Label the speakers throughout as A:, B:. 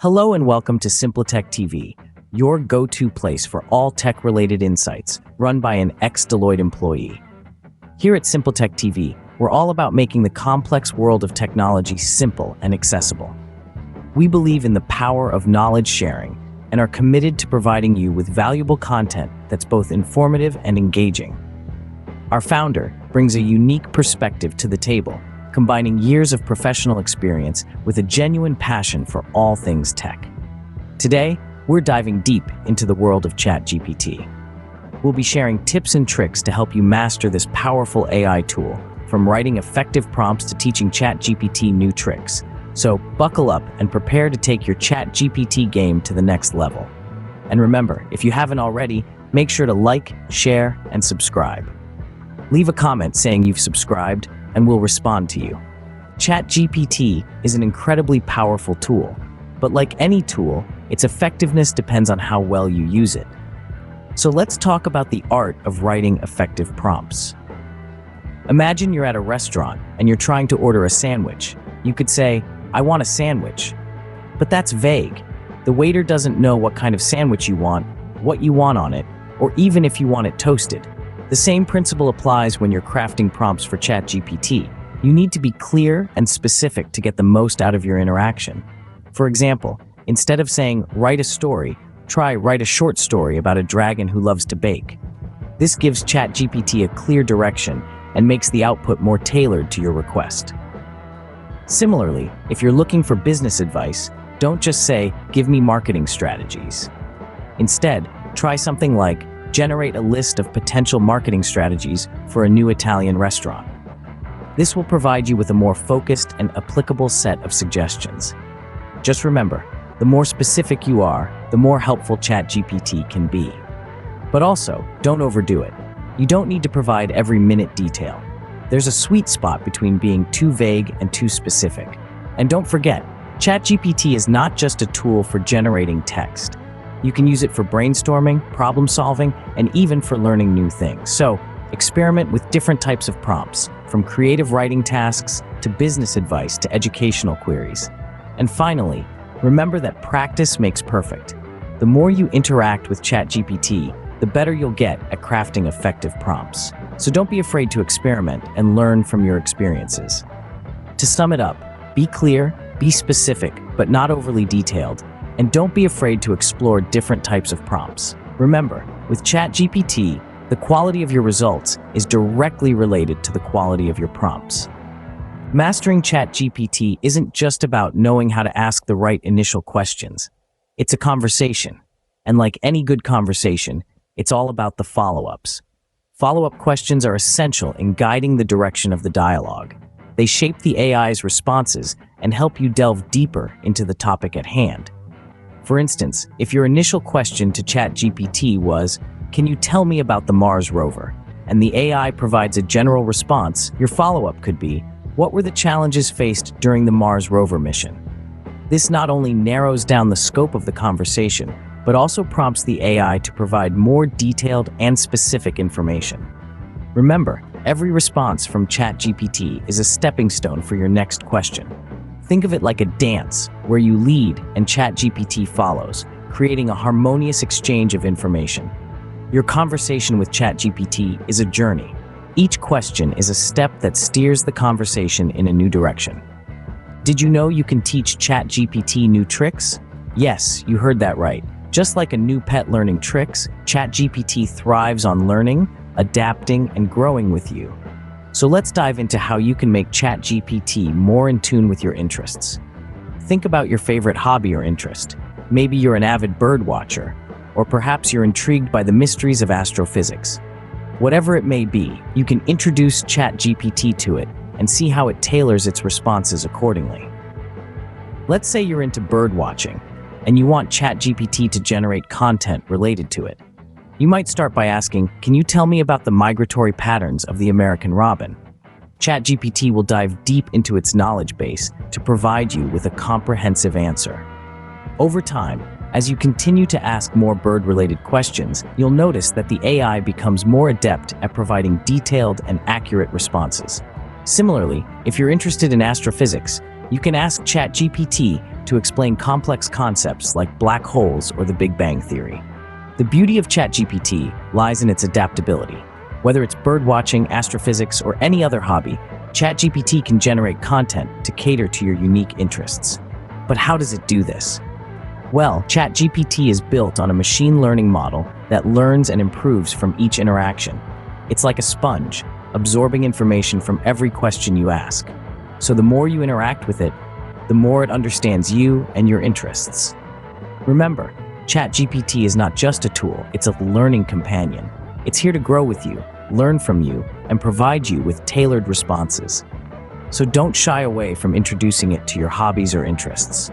A: Hello and welcome to SimpliTechTv, your go-to place for all tech-related insights, run by an ex-Deloitte employee. Here at SimpliTechTv, we're all about making the complex world of technology simple and accessible. We believe in the power of knowledge sharing and are committed to providing you with valuable content that's both informative and engaging. Our founder brings a unique perspective to the table, combining years of professional experience with a genuine passion for all things tech. Today, we're diving deep into the world of ChatGPT. We'll be sharing tips and tricks to help you master this powerful AI tool, from writing effective prompts to teaching ChatGPT new tricks. So buckle up and prepare to take your ChatGPT game to the next level. And remember, if you haven't already, make sure to like, share, and subscribe. Leave a comment saying you've subscribed, and we'll respond to you. ChatGPT is an incredibly powerful tool, but like any tool, its effectiveness depends on how well you use it. So let's talk about the art of writing effective prompts. Imagine you're at a restaurant and you're trying to order a sandwich. You could say, "I want a sandwich." But that's vague. The waiter doesn't know what kind of sandwich you want, what you want on it, or even if you want it toasted. The same principle applies when you're crafting prompts for ChatGPT. You need to be clear and specific to get the most out of your interaction. For example, instead of saying, "Write a story," try "Write a short story about a dragon who loves to bake." This gives ChatGPT a clear direction and makes the output more tailored to your request. Similarly, if you're looking for business advice, don't just say, "Give me marketing strategies." Instead, try something like, "Generate a list of potential marketing strategies for a new Italian restaurant." This will provide you with a more focused and applicable set of suggestions. Just remember, the more specific you are, the more helpful ChatGPT can be. But also, don't overdo it. You don't need to provide every minute detail. There's a sweet spot between being too vague and too specific. And don't forget, ChatGPT is not just a tool for generating text. You can use it for brainstorming, problem solving, and even for learning new things. So, experiment with different types of prompts, from creative writing tasks to business advice to educational queries. And finally, remember that practice makes perfect. The more you interact with ChatGPT, the better you'll get at crafting effective prompts. So don't be afraid to experiment and learn from your experiences. To sum it up, be clear, be specific, but not overly detailed. And don't be afraid to explore different types of prompts. Remember, with ChatGPT, the quality of your results is directly related to the quality of your prompts. Mastering ChatGPT isn't just about knowing how to ask the right initial questions. It's a conversation. And like any good conversation, it's all about the follow-ups. Follow-up questions are essential in guiding the direction of the dialogue. They shape the AI's responses and help you delve deeper into the topic at hand. For instance, if your initial question to ChatGPT was, "Can you tell me about the Mars rover?" and the AI provides a general response, your follow-up could be, "What were the challenges faced during the Mars rover mission?" This not only narrows down the scope of the conversation, but also prompts the AI to provide more detailed and specific information. Remember, every response from ChatGPT is a stepping stone for your next question. Think of it like a dance, where you lead and ChatGPT follows, creating a harmonious exchange of information. Your conversation with ChatGPT is a journey. Each question is a step that steers the conversation in a new direction. Did you know you can teach ChatGPT new tricks? Yes, you heard that right. Just like a new pet learning tricks, ChatGPT thrives on learning, adapting, and growing with you. So let's dive into how you can make ChatGPT more in tune with your interests. Think about your favorite hobby or interest. Maybe you're an avid bird watcher, or perhaps you're intrigued by the mysteries of astrophysics. Whatever it may be, you can introduce ChatGPT to it and see how it tailors its responses accordingly. Let's say you're into bird watching, and you want ChatGPT to generate content related to it. You might start by asking, "Can you tell me about the migratory patterns of the American robin?" ChatGPT will dive deep into its knowledge base to provide you with a comprehensive answer. Over time, as you continue to ask more bird-related questions, you'll notice that the AI becomes more adept at providing detailed and accurate responses. Similarly, if you're interested in astrophysics, You can ask ChatGPT to explain complex concepts like black holes or the Big Bang Theory. The beauty of ChatGPT lies in its adaptability. Whether it's birdwatching, astrophysics, or any other hobby, ChatGPT can generate content to cater to your unique interests. But how does it do this? Well, ChatGPT is built on a machine learning model that learns and improves from each interaction. It's like a sponge, absorbing information from every question you ask. So the more you interact with it, the more it understands you and your interests. Remember, ChatGPT is not just a tool, it's a learning companion. It's here to grow with you, learn from you, and provide you with tailored responses. So don't shy away from introducing it to your hobbies or interests.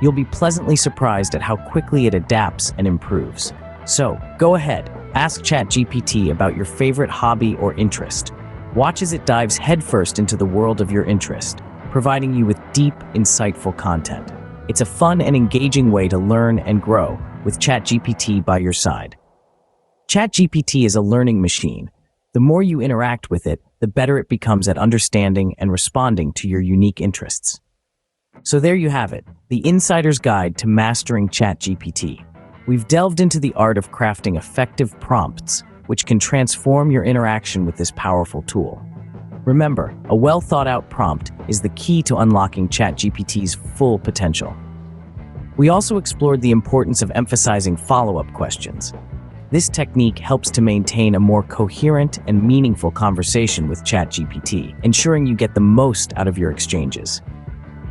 A: You'll be pleasantly surprised at how quickly it adapts and improves. So go ahead, ask ChatGPT about your favorite hobby or interest. Watch as it dives headfirst into the world of your interest, providing you with deep, insightful content. It's a fun and engaging way to learn and grow with ChatGPT by your side. ChatGPT is a learning machine. The more you interact with it, the better it becomes at understanding and responding to your unique interests. So there you have it, the insider's guide to mastering ChatGPT. We've delved into the art of crafting effective prompts, which can transform your interaction with this powerful tool. Remember, a well-thought-out prompt is the key to unlocking ChatGPT's full potential. We also explored the importance of emphasizing follow-up questions. This technique helps to maintain a more coherent and meaningful conversation with ChatGPT, ensuring you get the most out of your exchanges.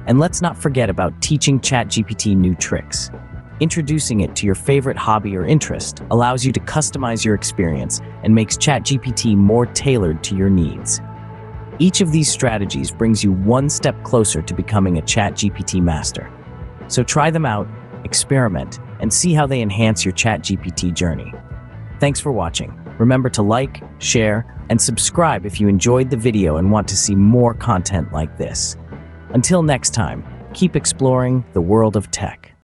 A: And let's not forget about teaching ChatGPT new tricks. Introducing it to your favorite hobby or interest allows you to customize your experience and makes ChatGPT more tailored to your needs. Each of these strategies brings you one step closer to becoming a ChatGPT master. So try them out, experiment, and see how they enhance your ChatGPT journey. Thanks for watching. Remember to like, share, and subscribe if you enjoyed the video and want to see more content like this. Until next time, keep exploring the world of tech.